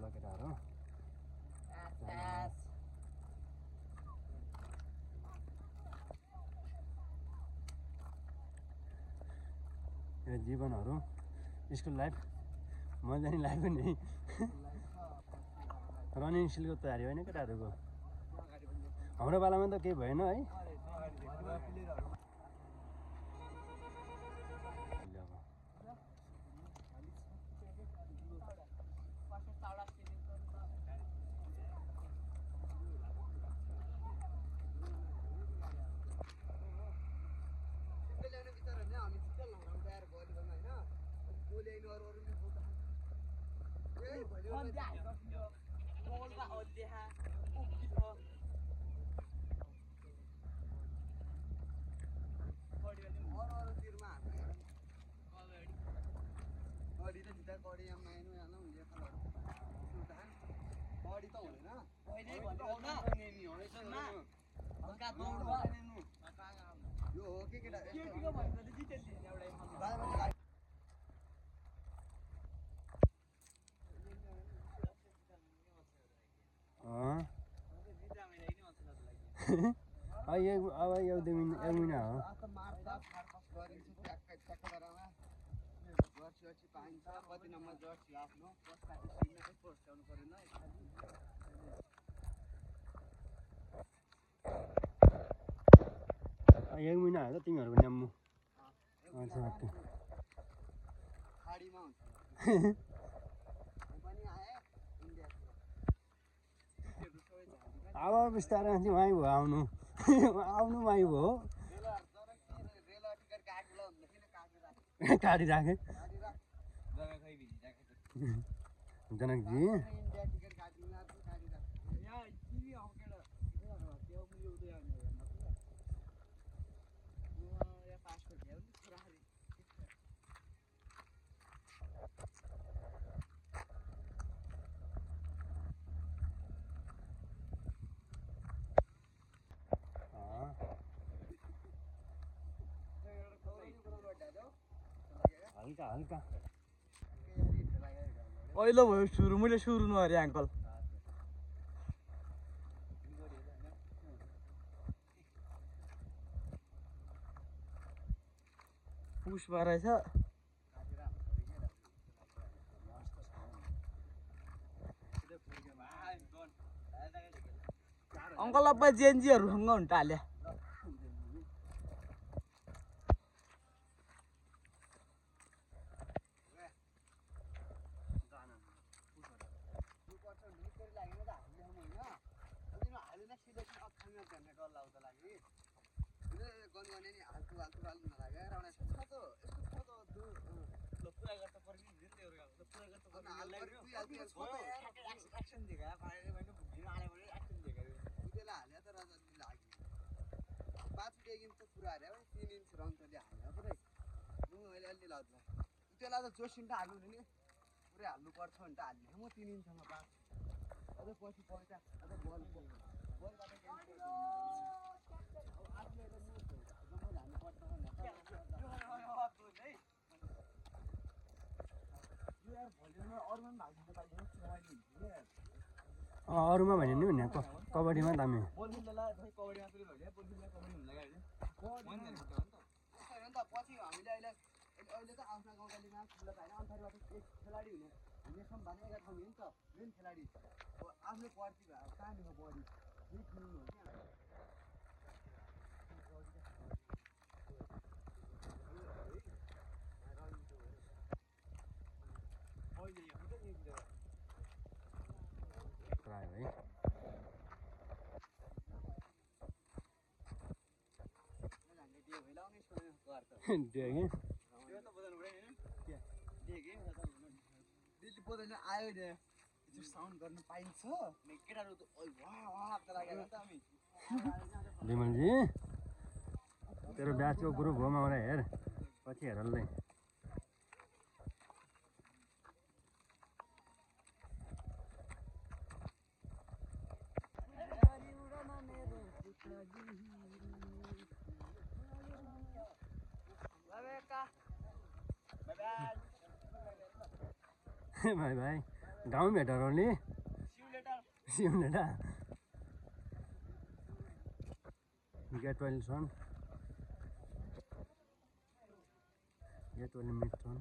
ल केटाहरू यो जीवनहरू स्कुल लाइफ मजानी लाग्यो नि रनिङ सिलको तयारी होइन केटाहरूको हाम्रो पालामा त केही भएन है अब एक महिना हो एक महिना हो त तिमीहरूको न्याम्मु अब बिस्तारै वहीँ भयो आउनु आउनु वहीँ भयो काटिराखेँ जनकजी हल्का हल्का ओइलो भयो सुरु मैले सुरु नगरे अंकल पुस भराइछ अंकल अब जेएनजीहरुसँग हुन टाले जोसिन्टा हाल्नु नि पुरै हाल्नु पर्छ भने त हाल्ने म 3 इन्चमा पास अझ पछि पैसा अझ बल बलबाट क्यान्सल अब आफूले त म हाल्नु पर्छ भने त यो यार भलिउममा अरुमा पनि हाल्नु त अरूमा भने नि भन्ने कबड्डीमा दामी बोल मिल्ला खै कबड्डी मात्रै भयो बोल मिल्ला कबड्डी हुन लाग्यो हैन त पछि हामीले अहिले त आफ्ना गाउँपालिकामा ठुलो हैन अन्तर्गत एक खेलाडी हुने हुनेसम्म भने 11 ठाउँ नि त मेन खेलाडी आफ्नो पर्ची भए कहाँ हो बडी यही टिम हो के प्राय है देखे दिल्ली आयो नि साउन्ड गर्न पाइन्छ केटाहरु त वाह वाह त लागेन त हामी विमलजी तेरो ब्याचको ग्रुप हो मलाई हेर पछि हेरल्दै बाय बाय गाउँ भेटेर नि सिउलेटा गेट वेल छन् गेट वेल मिट छन्